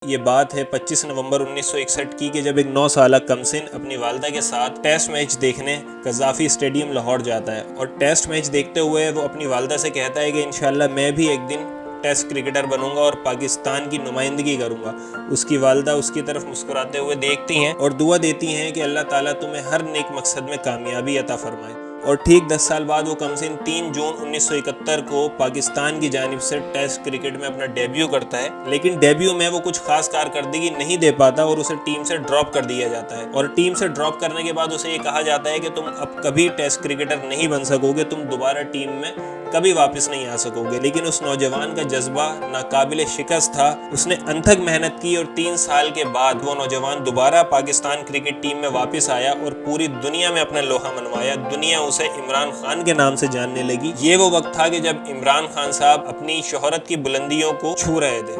یہ بات ہے 25 نومبر 1961 کی کہ جب ایک 9 سالہ کمسن اپنی والدہ کے ساتھ ٹیسٹ میچ دیکھنے قذافی اسٹیڈیم لاہور جاتا ہے، اور ٹیسٹ میچ دیکھتے ہوئے وہ اپنی والدہ سے کہتا ہے کہ انشاءاللہ میں بھی ایک دن ٹیسٹ کرکٹر بنوں گا اور پاکستان کی نمائندگی کروں گا۔ اس کی والدہ اس کی طرف مسکراتے ہوئے دیکھتی ہیں اور دعا دیتی ہیں کہ اللہ تعالیٰ تمہیں ہر نیک مقصد میں کامیابی عطا فرمائے۔ اور ٹھیک 10 سال بعد وہ کمسن 3 جون 1971 کو پاکستان کی جانب سے ٹیسٹ کرکٹ میں اپنا ڈیبیو کرتا ہے، لیکن ڈیبیو میں وہ کچھ خاص کارکردگی نہیں دے پاتا اور اسے ٹیم سے ڈراپ کر دیا جاتا ہے، اور ٹیم سے ڈراپ کرنے کے بعد اسے یہ کہا جاتا ہے کہ تم اب کبھی ٹیسٹ کرکٹر نہیں بن سکو گے، تم دوبارہ ٹیم میں کبھی واپس نہیں آ سکو گے۔ لیکن اس نوجوان کا جذبہ ناقابل شکست تھا، اس نے انتھک محنت کی اور 3 سال کے بعد وہ نوجوان دوبارہ پاکستان کرکٹ ٹیم میں واپس آیا اور پوری دنیا میں اپنا لوہا منوایا۔ دنیا اسے عمران خان کے نام سے جاننے لگی۔ یہ وہ وقت تھا کہ جب عمران خان صاحب اپنی شہرت کی بلندیوں کو چھو رہے تھے۔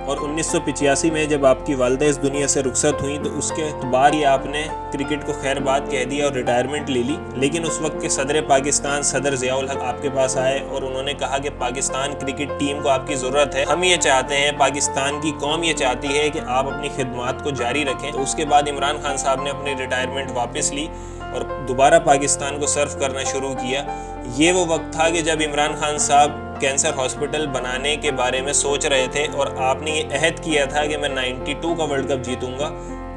اور 1985 میں جب آپ کی والدہ اس دنیا سے رخصت ہوئیں تو اس کے بعد ہی آپ نے کرکٹ کو خیر بات کہہ دیا اور ریٹائرمنٹ لے لی، لیکن اس وقت کے صدر پاکستان صدر ضیاء الحق آپ کے پاس آئے اور انہوں نے کہا کہ پاکستان کرکٹ ٹیم کو آپ کی ضرورت ہے، ہم یہ چاہتے ہیں، پاکستان کی قوم یہ چاہتی ہے کہ آپ اپنی خدمات کو جاری رکھیں۔ تو اس کے بعد عمران خان صاحب نے اپنی ریٹائرمنٹ واپس لی اور دوبارہ پاکستان کو سرو کرنا شروع کیا۔ یہ وہ وقت تھا کہ جب عمران خان صاحب کینسر ہاسپٹل بنانے کے بارے میں سوچ رہے تھے اور آپ نے یہ عہد کیا تھا کہ میں 92 کا ورلڈ کپ جیتوں گا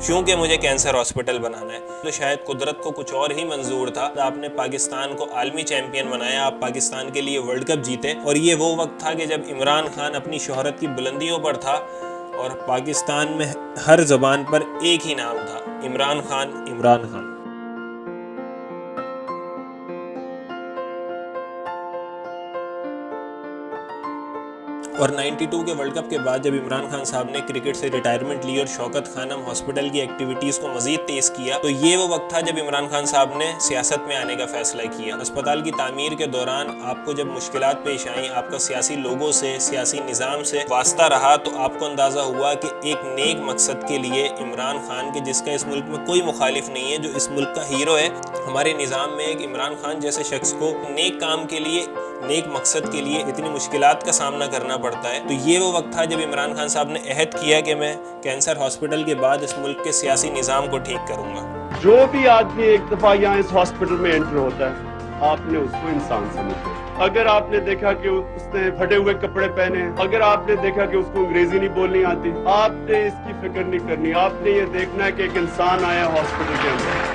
کیونکہ مجھے کینسر ہاسپٹل بنانا ہے۔ تو شاید قدرت کو کچھ اور ہی منظور تھا، آپ نے پاکستان کو عالمی چیمپئن بنایا، آپ پاکستان کے لیے ورلڈ کپ جیتے، اور یہ وہ وقت تھا کہ جب عمران خان اپنی شہرت کی بلندیوں پر تھا اور پاکستان میں ہر زبان پر ایک ہی نام تھا، عمران خان، عمران خان۔ اور 92 کے ورلڈ کپ کے بعد جب عمران خان صاحب نے کرکٹ سے ریٹائرمنٹ لی اور شوکت خانم ہاسپٹل کی ایکٹیویٹیز کو مزید تیز کیا، تو یہ وہ وقت تھا جب عمران خان صاحب نے سیاست میں آنے کا فیصلہ کیا۔ اسپتال کی تعمیر کے دوران آپ کو جب مشکلات پیش آئیں، آپ کا سیاسی لوگوں سے، سیاسی نظام سے واسطہ رہا، تو آپ کو اندازہ ہوا کہ ایک نیک مقصد کے لیے عمران خان کے جس کا اس ملک میں کوئی مخالف نہیں ہے، جو اس ملک کا ہیرو ہے، ہمارے نظام میں ایک عمران خان جیسے شخص کو نیک کام کے لیے، نیک مقصد کے لیے اتنی مشکلات کا سامنا کرنا پڑتا ہے۔ تو یہ وہ وقت تھا جب عمران خان صاحب نے عہد کیا کہ میں کینسر ہاسپٹل کے بعد اس ملک کے سیاسی نظام کو ٹھیک کروں گا۔ جو بھی آدمی ایک دفعہ یہاں اس ہاسپٹل میں انٹر ہوتا ہے، آپ نے اس کو انسان سمجھا۔ اگر آپ نے دیکھا کہ اس نے پھٹے ہوئے کپڑے پہنے، اگر آپ نے دیکھا کہ اس کو انگریزی نہیں بولنی آتی، آپ نے اس کی فکر نہیں کرنی، آپ نے یہ دیکھنا ہے کہ ایک انسان آیا ہاسپٹل کے اندر۔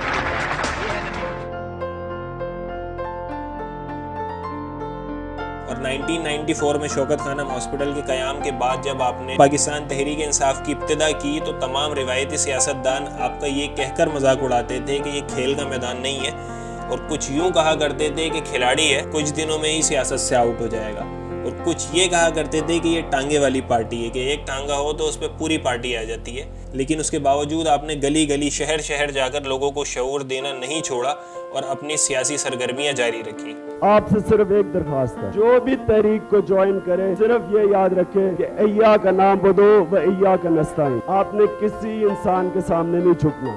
اور 1994 میں شوکت خانم ہاسپٹل کے قیام کے بعد جب آپ نے پاکستان تحریک انصاف کی ابتدا کی، تو تمام روایتی سیاستدان آپ کا یہ کہہ کر مذاق اڑاتے تھے کہ یہ کھیل کا میدان نہیں ہے، اور کچھ یوں کہا کرتے تھے کہ کھلاڑی ہے، کچھ دنوں میں ہی سیاست سے آؤٹ ہو جائے گا، اور کچھ یہ کہا کرتے تھے کہ یہ ٹانگے والی پارٹی ہے، کہ ایک ٹانگا ہو تو اس پہ پوری پارٹی آ جاتی ہے۔ لیکن اس کے باوجود آپ نے گلی گلی، شہر شہر جا کر لوگوں کو شعور دینا نہیں چھوڑا اور اپنی سیاسی سرگرمیاں جاری رکھی۔ آپ سے صرف ایک درخواست ہے، جو بھی تحریک کو جوائن کرے، صرف یہ یاد رکھے کہ ایاک نعبد و ایاک نستعین۔ آپ نے کسی انسان کے سامنے نہیں جھکنا،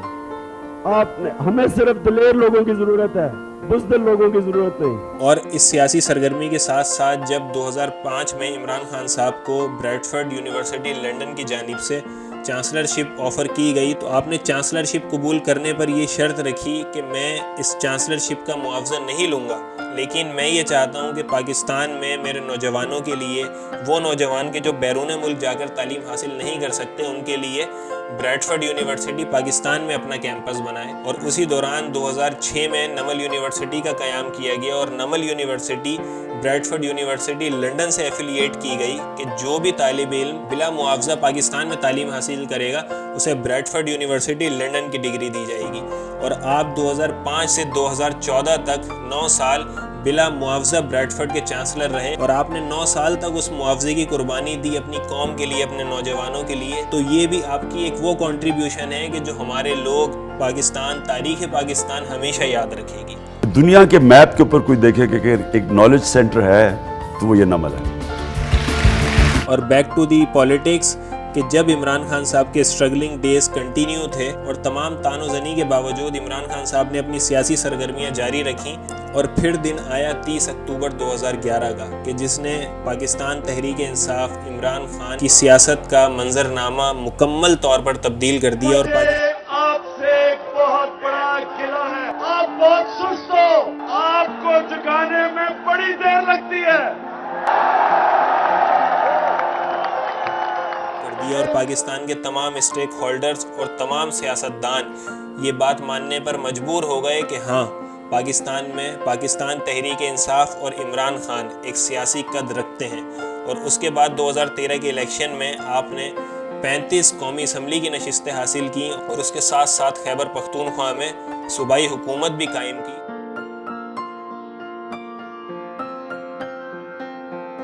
ہمیں صرف دلیر لوگوں کی ضرورت ہے، بزدل لوگوں کی ضرورت نہیں۔ اور اس سیاسی سرگرمی کے ساتھ ساتھ جب 2005 میں عمران خان صاحب کو بریڈفرڈ یونیورسٹی لنڈن کی جانب سے چانسلرشپ آفر کی گئی، تو آپ نے چانسلرشپ قبول کرنے پر یہ شرط رکھی کہ میں اس چانسلرشپ کا معاوضہ نہیں لوں گا، لیکن میں یہ چاہتا ہوں کہ پاکستان میں میرے نوجوانوں کے لیے، وہ نوجوان کے جو بیرون ملک جا کر تعلیم حاصل نہیں کر سکتے، ان کے لیے بریڈفرڈ یونیورسٹی پاکستان میں اپنا کیمپس بنائے۔ اور اسی دوران 2006 میں نمل یونیورسٹی کا قیام کیا گیا، اور Namal university Bradford university London سے ایفیلیٹ کی گئی کہ جو بھی طالب علم بلا معاوضہ پاکستان میں تعلیم حاصل کرے گا، اسے بریڈفرڈ یونیورسٹی لنڈن کی ڈگری دی جائے گی۔ اور آپ 2005 سے 2014 تک 9 سال بلا معاوضہ بریڈفرڈ کے چانسلر رہے، اور آپ نے 9 سال تک اس معاوضے کی قربانی دی اپنی قوم کے لیے، اپنے نوجوانوں کے لیے۔ تو یہ بھی آپ کی ایک وہ کنٹریبیوشن ہے کہ جو ہمارے لوگ، پاکستان، تاریخ پاکستان ہمیشہ یاد رکھے گی۔ دنیا کے میپ کے اوپر کوئی دیکھے کہ ایک نالج سینٹر ہے تو وہ یہ نمل ہے۔ اور بیک ٹو دی پولیٹکس، کہ جب عمران خان صاحب کے اسٹرگلنگ ڈیز کنٹینیو تھے اور تمام تان و زنی کے باوجود عمران خان صاحب نے اپنی سیاسی سرگرمیاں جاری رکھیں، اور پھر دن آیا 30 اکتوبر 2011 کا کہ جس نے پاکستان تحریک انصاف عمران خان کی سیاست کا منظرنامہ مکمل طور پر تبدیل کر دیا اور آپ سے ایک بہت بڑا گلہ ہے، آپ بہت سست ہو، آپ کو جگانے میں بڑی دیر لگتی ہے اور پاکستان کے تمام اسٹیک ہولڈرز اور تمام سیاستدان یہ بات ماننے پر مجبور ہو گئے کہ ہاں پاکستان تحریک انصاف اور عمران خان ایک سیاسی قد رکھتے ہیں۔ اور اس کے بعد 2013 کے الیکشن میں آپ نے 35 قومی اسمبلی کی نشستیں حاصل کی اور اس کے ساتھ ساتھ خیبر پختونخوا میں صوبائی حکومت بھی قائم کی۔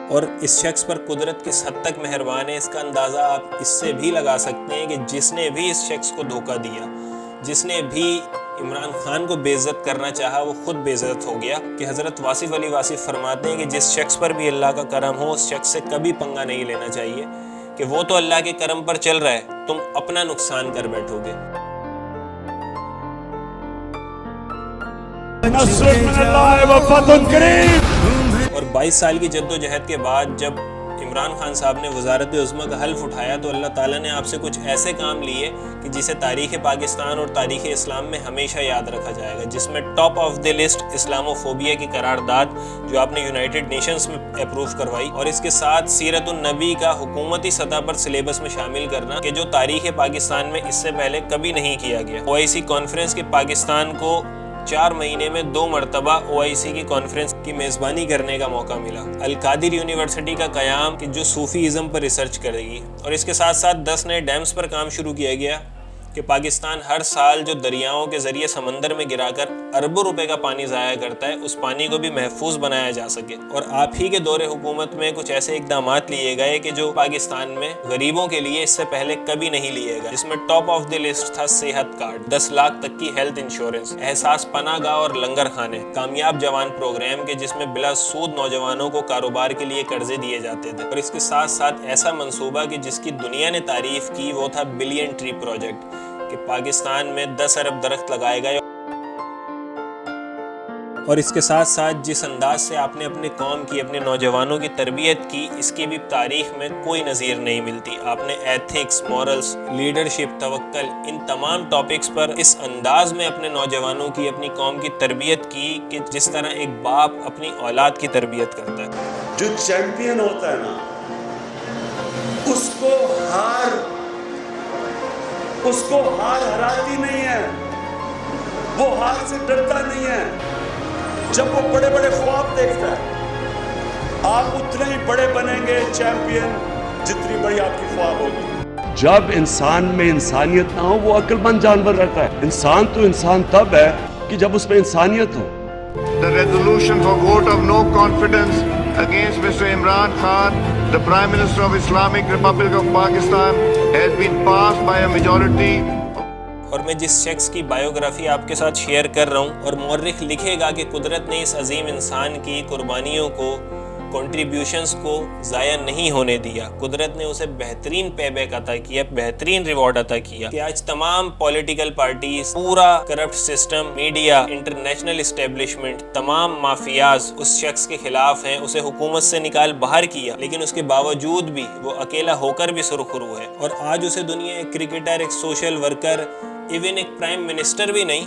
اور اس شخص پر قدرت کس حد تک مہربان ہے اس کا اندازہ آپ اس سے بھی لگا سکتے ہیں کہ جس نے بھی اس شخص کو دھوکہ دیا، جس نے بھی عمران خان کو بے عزت کرنا چاہا، وہ خود بے عزت ہو گیا۔ کہ حضرت واصف علی واصف فرماتے ہیں کہ جس شخص پر بھی اللہ کا کرم ہو اس شخص سے کبھی پنگا نہیں لینا چاہیے، کہ وہ تو اللہ کے کرم پر چل رہا ہے، تم اپنا نقصان کر بیٹھو گے۔ اور 22 سال کی جد و جہد کے بعد جب عمران خان صاحب نے وزارت عظمیٰ کا حلف اٹھایا تو اللہ تعالیٰ نے آپ سے کچھ ایسے کام لیے کہ جسے تاریخ پاکستان اور تاریخ اسلام میں ہمیشہ یاد رکھا جائے گا، جس میں top of the list Islamophobia کی قرارداد جو آپ نے یونائٹڈ نیشنز میں اپروو کروائی، اور اس کے ساتھ سیرت النبی کا حکومتی سطح پر سلیبس میں شامل کرنا کہ جو تاریخ پاکستان میں اس سے پہلے کبھی نہیں کیا گیا۔ OIC کانفرنس کے پاکستان کو 4 مہینے میں 2 مرتبہ OIC کی کانفرنس کی میزبانی کرنے کا موقع ملا۔ القادر یونیورسٹی کا قیام کہ جو صوفی ازم پر ریسرچ کرے گی، اور اس کے ساتھ ساتھ 10 نئے ڈیمز پر کام شروع کیا گیا کہ پاکستان ہر سال جو دریاؤں کے ذریعے سمندر میں گرا کر اربوں روپے کا پانی ضائع کرتا ہے اس پانی کو بھی محفوظ بنایا جا سکے۔ اور آپ ہی کے دور حکومت میں کچھ ایسے اقدامات لیے گئے کہ جو پاکستان میں غریبوں کے لیے اس سے پہلے کبھی نہیں لیے گئے، جس میں ٹاپ آف دی لسٹ تھا صحت کارڈ، 10 لاکھ تک کی ہیلتھ انشورنس، احساس پناہ گاہ اور لنگر خانے، کامیاب جوان پروگرام کے جس میں بلا سود نوجوانوں کو کاروبار کے لیے قرضے دیے جاتے تھے، اور اس کے ساتھ ساتھ ایسا منصوبہ کہ جس کی دنیا نے تعریف کی وہ تھا بلین ٹری پروجیکٹ، کہ پاکستان میں 10 ارب درخت لگائے گئے۔ اور اس کے ساتھ ساتھ جس انداز سے آپ نے اپنے قوم کی، اپنے نوجوانوں کی تربیت کی، اس کی بھی تاریخ میں کوئی نظیر نہیں ملتی۔ آپ نے ایتھکس، مورلز، لیڈرشپ، توکل، ان تمام ٹاپکس پر اس انداز میں اپنے نوجوانوں کی، اپنی قوم کی تربیت کی کہ جس طرح ایک باپ اپنی اولاد کی تربیت کرتا ہے۔ جو چیمپئن ہوتا ہے نا اس کو ہار ہراتی نہیں ہے، وہ ہار سے ڈرتا نہیں ہے۔ جب وہ بڑے بڑے خواب دیکھتا ہے، آپ اتنے ہی بڑے بنیں گے چیمپئن جتنی بڑی آپ کی خواب ہوگی۔ جب انسان میں انسانیت نہ ہو وہ عقل مند جانور رہتا ہے۔ انسان تو انسان تب ہے کہ جب اس میں انسانیت ہو۔ The resolution for vote of no confidence against Mr. Imran Khan, the Prime Minister of Islamic Republic of Pakistan, has been passed by a majority. اور میں جس شخص کی بائیوگرافی آپ کے ساتھ شیئر کر رہا ہوں، اور مورخ لکھے گا کہ قدرت نے اس عظیم انسان کی قربانیوں کو، کنٹریبیوشنز کو ضائع نہیں ہونے دیا، قدرت نے اسے بہترین پے بیک عطا کیا، بہترین ریوارڈ عطا کیا، کہ آج تمام پولیٹیکل پارٹیز، پورا corrupt system, media, international establishment, تمام مافیاز اس شخص کے خلاف ہیں، اسے حکومت سے نکال باہر کیا، لیکن اس کے باوجود بھی وہ اکیلا ہو کر بھی سرخرو ہے، اور آج اسے دنیا ایک کرکٹر، ایک سوشل ورکر، ایون ایک پرائم منسٹر بھی نہیں،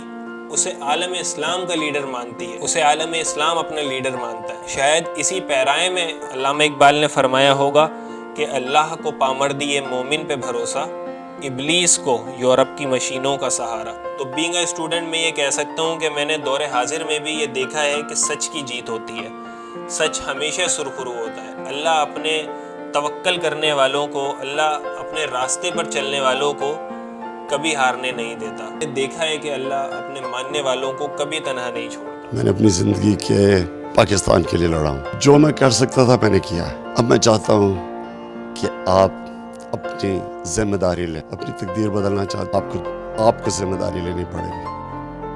اسے عالم اسلام کا لیڈر مانتی ہے، اسے عالم اسلام اپنا لیڈر مانتا ہے۔ شاید اسی پیرائے میں علامہ اقبال نے فرمایا ہوگا کہ اللہ کو پامردی مومن پہ بھروسہ، ابلیس کو یورپ کی مشینوں کا سہارا۔ تو بینگ اے اسٹوڈنٹ میں یہ کہہ سکتا ہوں کہ میں نے دور حاضر میں بھی یہ دیکھا ہے کہ سچ کی جیت ہوتی ہے، سچ ہمیشہ سرخرو ہوتا ہے۔ اللہ اپنے توکل کرنے والوں کو، اللہ اپنے راستے پر چلنے والوں کو کبھی ہارنے نہیں دیتا۔ دیکھا ہے کہ اللہ اپنے ماننے والوں کو کبھی تنہا نہیں چھوڑتا۔ میں نے اپنی زندگی کے پاکستان کے لیے لڑا ہوں، جو میں کر سکتا تھا میں نے کیا ہے۔ اب میں چاہتا ہوں کہ آپ اپنی ذمہ داری لیں، اپنی تقدیر بدلنا چاہتا ہوں، آپ کو ذمہ داری لینی پڑے گی۔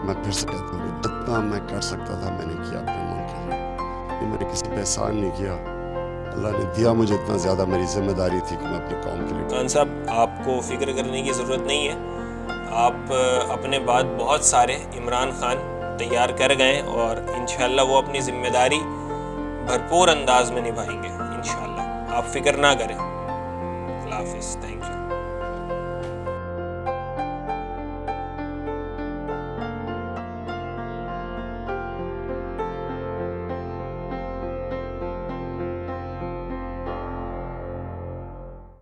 میں پھر سے کہتا ہوں جتنا میں کر سکتا تھا میں نے کیا اپنے ملک کے لیے، میں نے کسی پہ احسان نہیں کیا، اللہ نے دیا مجھے اتنا زیادہ، میری ذمہ داری تھی کہ میں اپنی قوم کے لیے۔ خان صاحب، آپ کو فکر کرنے کی ضرورت نہیں ہے، آپ اپنے بعد بہت سارے عمران خان، تیار کر گئے اور انشاءاللہ وہ اپنی ذمہ داری بھرپور انداز میں نبھائیں گے انشاءاللہ. آپ فکر نہ کریں. اللہ حافظ. Thank you.